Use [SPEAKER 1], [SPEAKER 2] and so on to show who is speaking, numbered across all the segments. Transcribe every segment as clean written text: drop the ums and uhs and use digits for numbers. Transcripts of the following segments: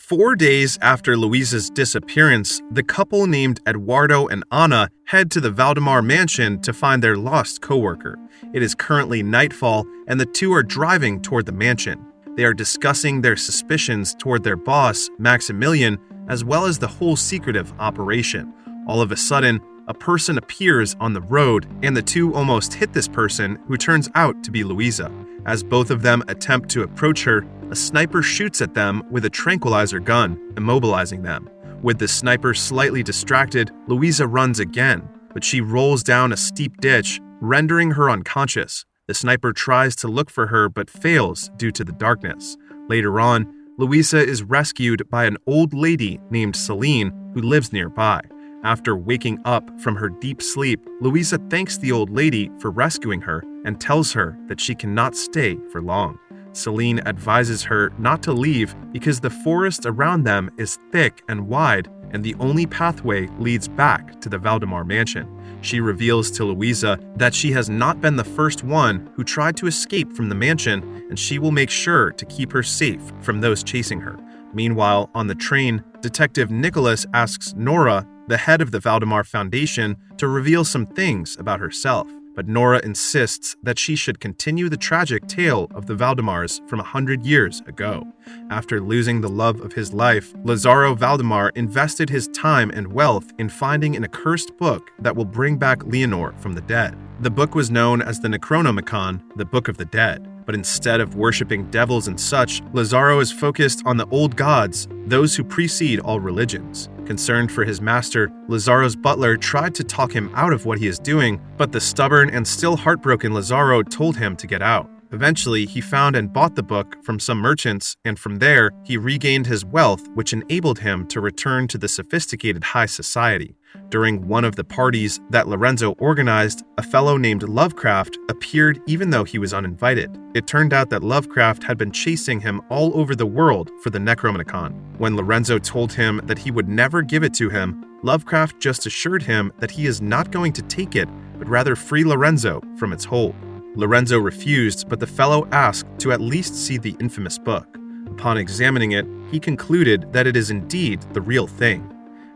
[SPEAKER 1] 4 days after Louisa's disappearance, the couple named Eduardo and Ana head to the Valdemar mansion to find their lost coworker. It is currently nightfall, and the two are driving toward the mansion. They are discussing their suspicions toward their boss, Maximilian, as well as the whole secretive operation. All of a sudden, a person appears on the road, and the two almost hit this person, who turns out to be Louisa. As both of them attempt to approach her, a sniper shoots at them with a tranquilizer gun, immobilizing them. With the sniper slightly distracted, Louisa runs again, but she rolls down a steep ditch, rendering her unconscious. The sniper tries to look for her but fails due to the darkness. Later on, Louisa is rescued by an old lady named Celine who lives nearby. After waking up from her deep sleep, Louisa thanks the old lady for rescuing her and tells her that she cannot stay for long. Celine advises her not to leave because the forest around them is thick and wide, and the only pathway leads back to the Valdemar mansion. She reveals to Louisa that she has not been the first one who tried to escape from the mansion, and she will make sure to keep her safe from those chasing her. Meanwhile, on the train, Detective Nicholas asks Nora, the head of the Valdemar Foundation, to reveal some things about herself. But Nora insists that she should continue the tragic tale of the Valdemars from 100 years ago. After losing the love of his life, Lazaro Valdemar invested his time and wealth in finding an accursed book that will bring back Leonor from the dead. The book was known as the Necronomicon, the Book of the Dead. But instead of worshipping devils and such, Lazaro is focused on the old gods, those who precede all religions. Concerned for his master, Lazaro's butler tried to talk him out of what he is doing, but the stubborn and still heartbroken Lazaro told him to get out. Eventually, he found and bought the book from some merchants, and from there, he regained his wealth, which enabled him to return to the sophisticated high society. During one of the parties that Lorenzo organized, a fellow named Lovecraft appeared even though he was uninvited. It turned out that Lovecraft had been chasing him all over the world for the Necronomicon. When Lorenzo told him that he would never give it to him, Lovecraft just assured him that he is not going to take it, but rather free Lorenzo from its hold. Lorenzo refused, but the fellow asked to at least see the infamous book. Upon examining it, he concluded that it is indeed the real thing.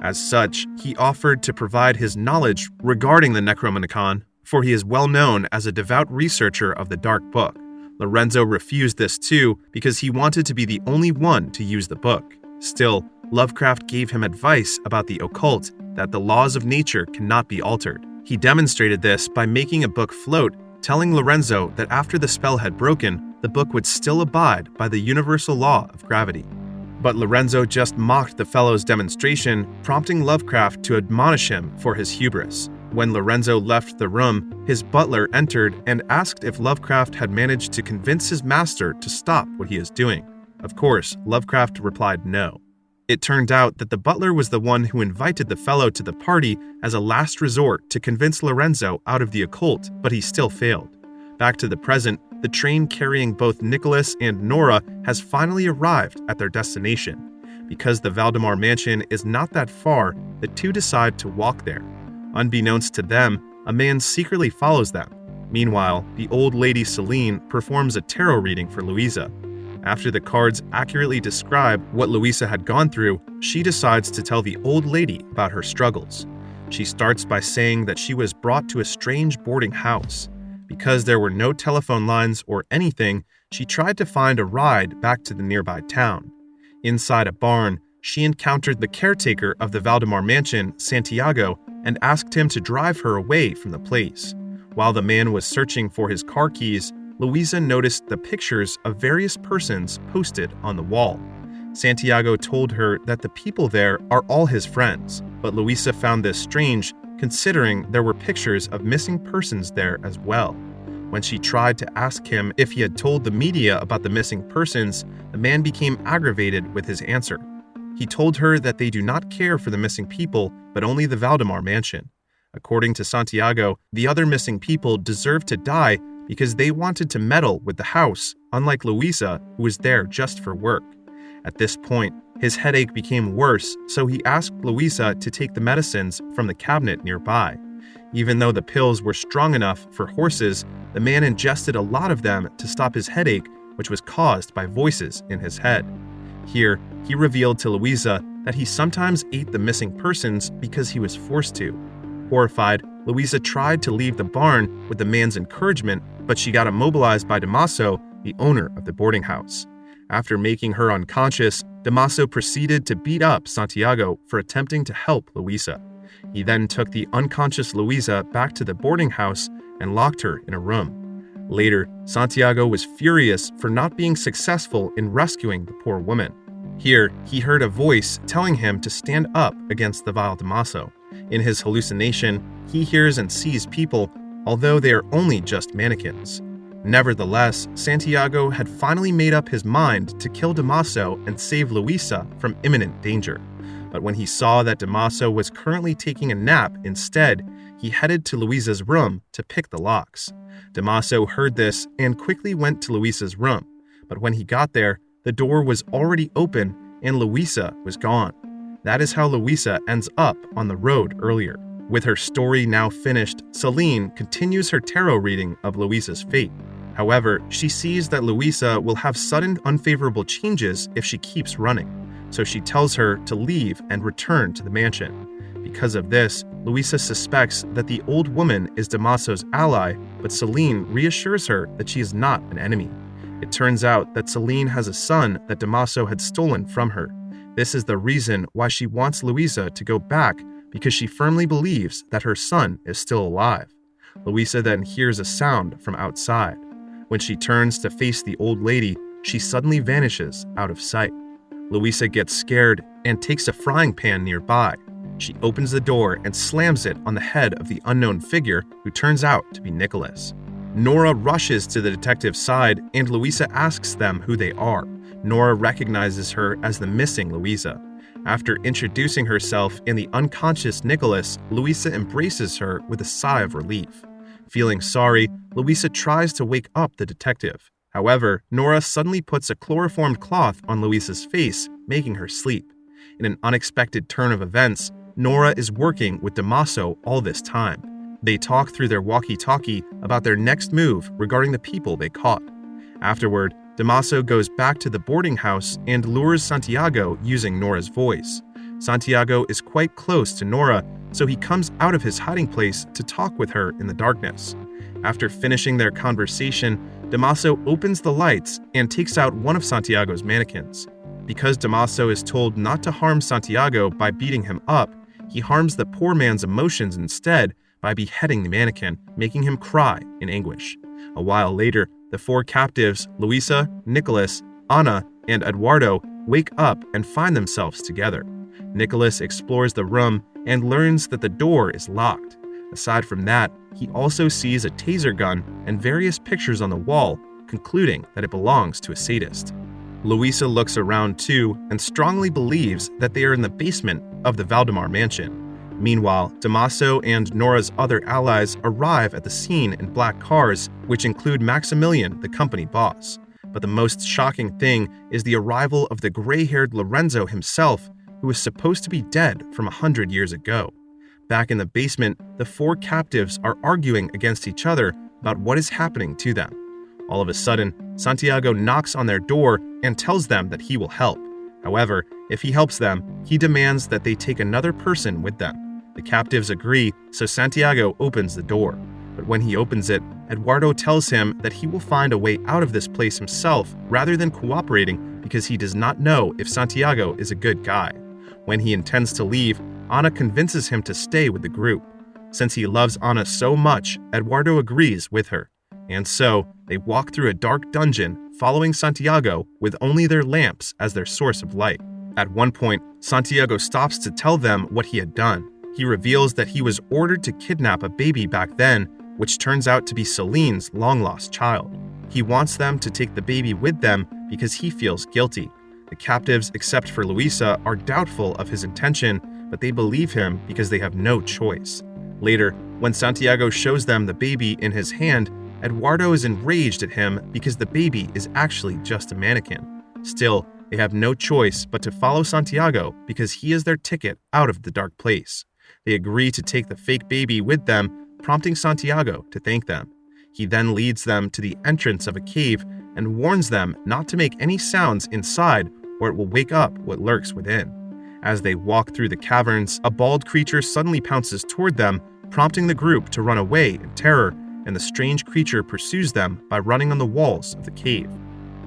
[SPEAKER 1] As such, he offered to provide his knowledge regarding the Necronomicon, for he is well known as a devout researcher of the Dark Book. Lorenzo refused this too because he wanted to be the only one to use the book. Still, Lovecraft gave him advice about the occult, that the laws of nature cannot be altered. He demonstrated this by making a book float, telling Lorenzo that after the spell had broken, the book would still abide by the universal law of gravity. But Lorenzo just mocked the fellow's demonstration, prompting Lovecraft to admonish him for his hubris. When Lorenzo left the room, his butler entered and asked if Lovecraft had managed to convince his master to stop what he is doing. Of course, Lovecraft replied no. It turned out that the butler was the one who invited the fellow to the party as a last resort to convince Lorenzo out of the occult, but he still failed. Back to the present, the train carrying both Nicholas and Nora has finally arrived at their destination. Because the Valdemar mansion is not that far, the two decide to walk there. Unbeknownst to them, a man secretly follows them. Meanwhile, the old lady Celine performs a tarot reading for Louisa. After the cards accurately describe what Louisa had gone through, she decides to tell the old lady about her struggles. She starts by saying that she was brought to a strange boarding house. Because there were no telephone lines or anything, she tried to find a ride back to the nearby town. Inside a barn, she encountered the caretaker of the Valdemar mansion, Santiago, and asked him to drive her away from the place. While the man was searching for his car keys, Louisa noticed the pictures of various persons posted on the wall. Santiago told her that the people there are all his friends, but Louisa found this strange, considering there were pictures of missing persons there as well. When she tried to ask him if he had told the media about the missing persons, the man became aggravated with his answer. He told her that they do not care for the missing people, but only the Valdemar mansion. According to Santiago, the other missing people deserved to die because they wanted to meddle with the house, unlike Louisa, who was there just for work. At this point, his headache became worse, so he asked Louisa to take the medicines from the cabinet nearby. Even though the pills were strong enough for horses, the man ingested a lot of them to stop his headache, which was caused by voices in his head. Here, he revealed to Louisa that he sometimes ate the missing persons because he was forced to. Horrified, Louisa tried to leave the barn with the man's encouragement, but she got immobilized by Damaso, the owner of the boarding house. After making her unconscious, Damaso proceeded to beat up Santiago for attempting to help Louisa. He then took the unconscious Louisa back to the boarding house and locked her in a room. Later, Santiago was furious for not being successful in rescuing the poor woman. Here, he heard a voice telling him to stand up against the vile Damaso. In his hallucination, he hears and sees people, although they are only just mannequins. Nevertheless, Santiago had finally made up his mind to kill Damaso and save Louisa from imminent danger. But when he saw that Damaso was currently taking a nap instead, he headed to Louisa's room to pick the locks. Damaso heard this and quickly went to Louisa's room, but when he got there, the door was already open and Louisa was gone. That is how Louisa ends up on the road earlier. With her story now finished, Celine continues her tarot reading of Louisa's fate. However, she sees that Louisa will have sudden unfavorable changes if she keeps running, so she tells her to leave and return to the mansion. Because of this, Louisa suspects that the old woman is Damaso's ally, but Celine reassures her that she is not an enemy. It turns out that Celine has a son that Damaso had stolen from her. This is the reason why she wants Louisa to go back, because she firmly believes that her son is still alive. Louisa then hears a sound from outside. When she turns to face the old lady, she suddenly vanishes out of sight. Louisa gets scared and takes a frying pan nearby. She opens the door and slams it on the head of the unknown figure, who turns out to be Nicholas. Nora rushes to the detective's side and Louisa asks them who they are. Nora recognizes her as the missing Louisa. After introducing herself and the unconscious Nicholas, Louisa embraces her with a sigh of relief. Feeling sorry, Louisa tries to wake up the detective. However, Nora suddenly puts a chloroformed cloth on Louisa's face, making her sleep. In an unexpected turn of events, Nora is working with Damaso all this time. They talk through their walkie-talkie about their next move regarding the people they caught. Afterward, Damaso goes back to the boarding house and lures Santiago using Nora's voice. Santiago is quite close to Nora, so he comes out of his hiding place to talk with her in the darkness. After finishing their conversation, Damaso opens the lights and takes out one of Santiago's mannequins. Because Damaso is told not to harm Santiago by beating him up, he harms the poor man's emotions instead by beheading the mannequin, making him cry in anguish. A while later, the four captives, Louisa, Nicholas, Anna, and Eduardo, wake up and find themselves together. Nicholas explores the room and learns that the door is locked. Aside from that, he also sees a taser gun and various pictures on the wall, concluding that it belongs to a sadist. Louisa looks around too and strongly believes that they are in the basement of the Valdemar mansion. Meanwhile, Damaso and Nora's other allies arrive at the scene in black cars, which include Maximilian, the company boss. But the most shocking thing is the arrival of the gray-haired Lorenzo himself, who is supposed to be dead from 100 years ago. Back in the basement, the four captives are arguing against each other about what is happening to them. All of a sudden, Santiago knocks on their door and tells them that he will help. However, if he helps them, he demands that they take another person with them. The captives agree, so Santiago opens the door. But when he opens it, Eduardo tells him that he will find a way out of this place himself rather than cooperating because he does not know if Santiago is a good guy. When he intends to leave, Anna convinces him to stay with the group. Since he loves Anna so much, Eduardo agrees with her. And so, they walk through a dark dungeon, following Santiago with only their lamps as their source of light. At one point, Santiago stops to tell them what he had done. He reveals that he was ordered to kidnap a baby back then, which turns out to be Celine's long-lost child. He wants them to take the baby with them because he feels guilty. The captives, except for Louisa, are doubtful of his intention, but they believe him because they have no choice. Later, when Santiago shows them the baby in his hand, Eduardo is enraged at him because the baby is actually just a mannequin. Still, they have no choice but to follow Santiago because he is their ticket out of the dark place. They agree to take the fake baby with them, prompting Santiago to thank them. He then leads them to the entrance of a cave and warns them not to make any sounds inside or it will wake up what lurks within. As they walk through the caverns, a bald creature suddenly pounces toward them, prompting the group to run away in terror, and the strange creature pursues them by running on the walls of the cave.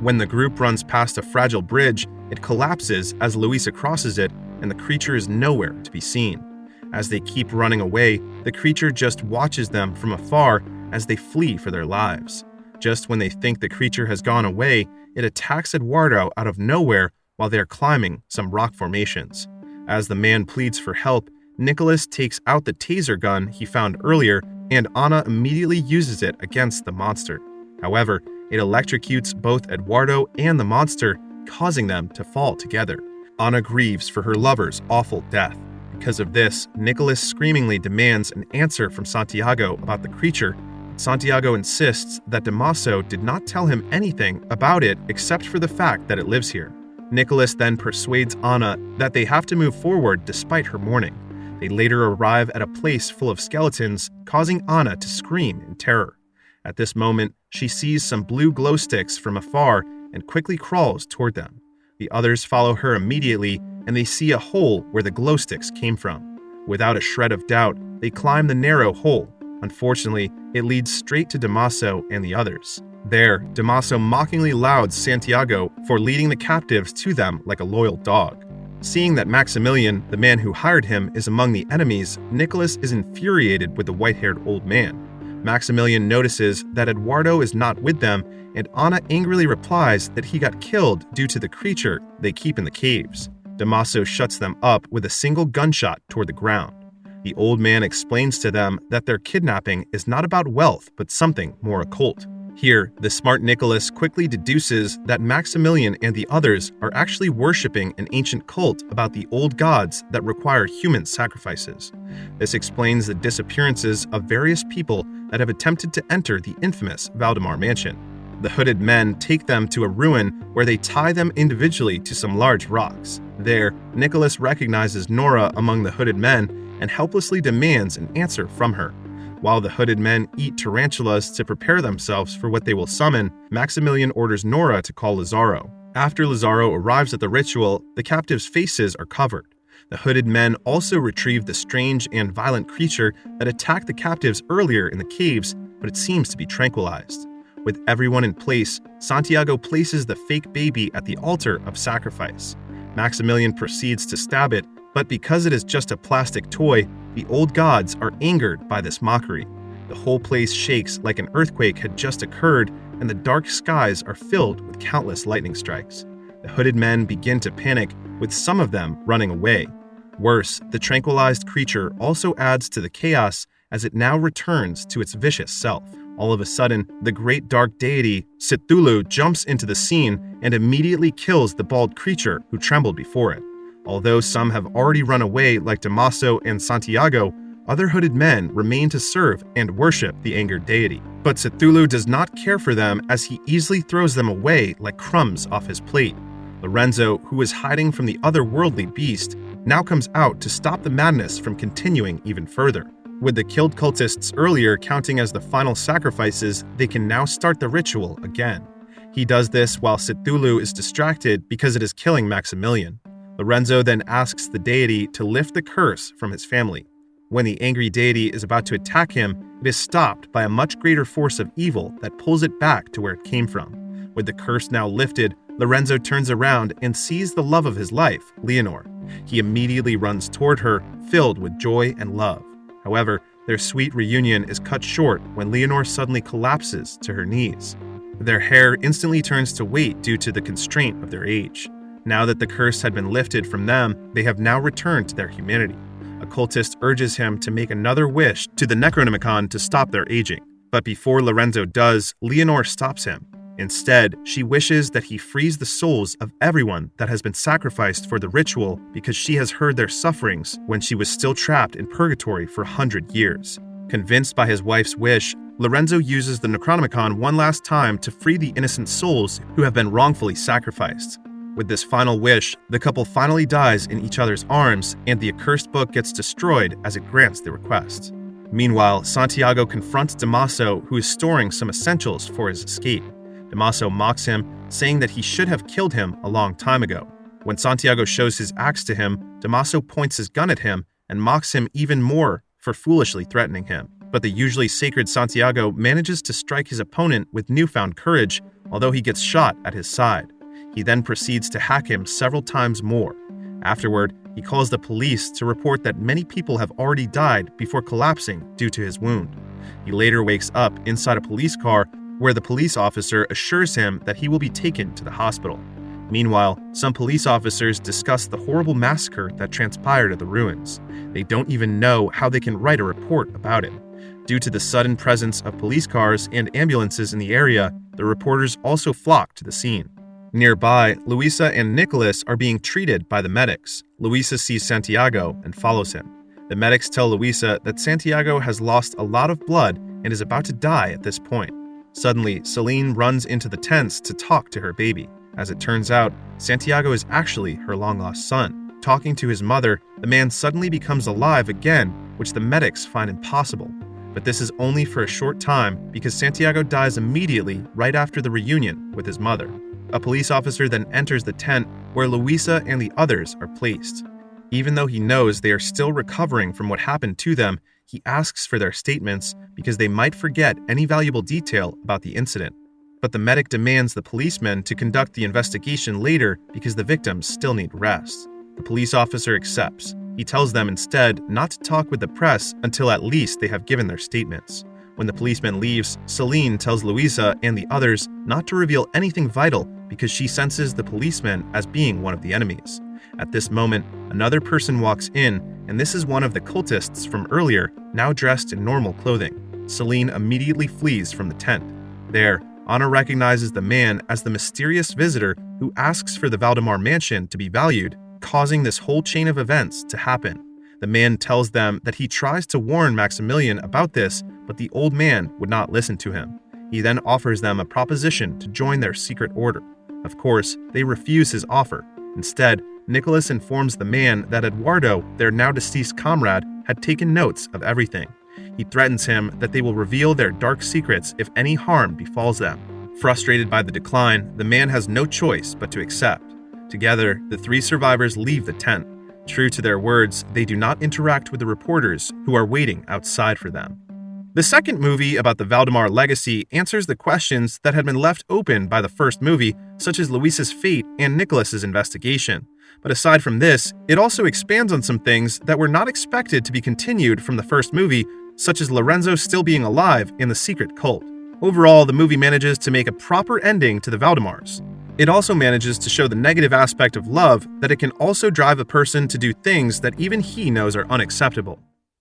[SPEAKER 1] When the group runs past a fragile bridge, it collapses as Louisa crosses it, and the creature is nowhere to be seen. As they keep running away, the creature just watches them from afar as they flee for their lives. Just when they think the creature has gone away, it attacks Eduardo out of nowhere while they are climbing some rock formations. As the man pleads for help, Nicholas takes out the taser gun he found earlier, and Anna immediately uses it against the monster. However, it electrocutes both Eduardo and the monster, causing them to fall together. Anna grieves for her lover's awful death. Because of this, Nicholas screamingly demands an answer from Santiago about the creature. Santiago insists that Damaso did not tell him anything about it except for the fact that it lives here. Nicholas then persuades Anna that they have to move forward despite her mourning. They later arrive at a place full of skeletons, causing Anna to scream in terror. At this moment, she sees some blue glow sticks from afar and quickly crawls toward them. The others follow her immediately, and they see a hole where the glow sticks came from. Without a shred of doubt, they climb the narrow hole. Unfortunately, it leads straight to Damaso and the others. There, Damaso mockingly lauds Santiago for leading the captives to them like a loyal dog. Seeing that Maximilian, the man who hired him, is among the enemies, Nicholas is infuriated with the white-haired old man. Maximilian notices that Eduardo is not with them, and Anna angrily replies that he got killed due to the creature they keep in the caves. Damaso shuts them up with a single gunshot toward the ground. The old man explains to them that their kidnapping is not about wealth, but something more occult. Here, the smart Nicholas quickly deduces that Maximilian and the others are actually worshipping an ancient cult about the old gods that require human sacrifices. This explains the disappearances of various people that have attempted to enter the infamous Valdemar mansion. The hooded men take them to a ruin where they tie them individually to some large rocks. There, Nicholas recognizes Nora among the hooded men and helplessly demands an answer from her. While the hooded men eat tarantulas to prepare themselves for what they will summon, Maximilian orders Nora to call Lazaro. After Lazaro arrives at the ritual, the captives' faces are covered. The hooded men also retrieve the strange and violent creature that attacked the captives earlier in the caves, but it seems to be tranquilized. With everyone in place, Santiago places the fake baby at the altar of sacrifice. Maximilian proceeds to stab it, but because it is just a plastic toy, the old gods are angered by this mockery. The whole place shakes like an earthquake had just occurred, and the dark skies are filled with countless lightning strikes. The hooded men begin to panic, with some of them running away. Worse, the tranquilized creature also adds to the chaos as it now returns to its vicious self. All of a sudden, the great dark deity, Cthulhu, jumps into the scene and immediately kills the bald creature who trembled before it. Although some have already run away like Damaso and Santiago, other hooded men remain to serve and worship the angered deity. But Cthulhu does not care for them as he easily throws them away like crumbs off his plate. Lorenzo, who is hiding from the otherworldly beast, now comes out to stop the madness from continuing even further. With the killed cultists earlier counting as the final sacrifices, they can now start the ritual again. He does this while Cthulhu is distracted because it is killing Maximilian. Lorenzo then asks the deity to lift the curse from his family. When the angry deity is about to attack him, it is stopped by a much greater force of evil that pulls it back to where it came from. With the curse now lifted, Lorenzo turns around and sees the love of his life, Leonor. He immediately runs toward her, filled with joy and love. However, their sweet reunion is cut short when Leonor suddenly collapses to her knees. Their hair instantly turns to weight due to the constraint of their age. Now that the curse had been lifted from them, they have now returned to their humanity. A cultist urges him to make another wish to the Necronomicon to stop their aging. But before Lorenzo does, Leonor stops him. Instead, she wishes that he frees the souls of everyone that has been sacrificed for the ritual because she has heard their sufferings when she was still trapped in purgatory for 100 years. Convinced by his wife's wish, Lorenzo uses the Necronomicon one last time to free the innocent souls who have been wrongfully sacrificed. With this final wish, the couple finally dies in each other's arms, and the accursed book gets destroyed as it grants the request. Meanwhile, Santiago confronts Damaso, who is storing some essentials for his escape. Damaso mocks him, saying that he should have killed him a long time ago. When Santiago shows his axe to him, Damaso points his gun at him and mocks him even more for foolishly threatening him. But the usually sacred Santiago manages to strike his opponent with newfound courage, although he gets shot at his side. He then proceeds to hack him several times more. Afterward, he calls the police to report that many people have already died before collapsing due to his wound. He later wakes up inside a police car where the police officer assures him that he will be taken to the hospital. Meanwhile, some police officers discuss the horrible massacre that transpired at the ruins. They don't even know how they can write a report about it. Due to the sudden presence of police cars and ambulances in the area, the reporters also flock to the scene. Nearby, Louisa and Nicholas are being treated by the medics. Louisa sees Santiago and follows him. The medics tell Louisa that Santiago has lost a lot of blood and is about to die at this point. Suddenly, Celine runs into the tents to talk to her baby. As it turns out, Santiago is actually her long-lost son. Talking to his mother, the man suddenly becomes alive again, which the medics find impossible. But this is only for a short time because Santiago dies immediately right after the reunion with his mother. A police officer then enters the tent where Louisa and the others are placed. Even though he knows they are still recovering from what happened to them, he asks for their statements because they might forget any valuable detail about the incident. But the medic demands the policemen to conduct the investigation later because the victims still need rest. The police officer accepts. He tells them instead not to talk with the press until at least they have given their statements. When the policeman leaves, Celine tells Louisa and the others not to reveal anything vital because she senses the policeman as being one of the enemies. At this moment, another person walks in, and this is one of the cultists from earlier, now dressed in normal clothing. Celine immediately flees from the tent. There, Anna recognizes the man as the mysterious visitor who asks for the Valdemar mansion to be valued, causing this whole chain of events to happen. The man tells them that he tries to warn Maximilian about this, but the old man would not listen to him. He then offers them a proposition to join their secret order. Of course, they refuse his offer. Instead, Nicholas informs the man that Eduardo, their now deceased comrade, had taken notes of everything. He threatens him that they will reveal their dark secrets if any harm befalls them. Frustrated by the decline, the man has no choice but to accept. Together, the three survivors leave the tent. True to their words, they do not interact with the reporters who are waiting outside for them. The second movie about the Valdemar legacy answers the questions that had been left open by the first movie, such as Luisa's fate and Nicholas's investigation. But aside from this, it also expands on some things that were not expected to be continued from the first movie, such as Lorenzo still being alive in the secret cult. Overall, the movie manages to make a proper ending to the Valdemars. It also manages to show the negative aspect of love, that it can also drive a person to do things that even he knows are unacceptable.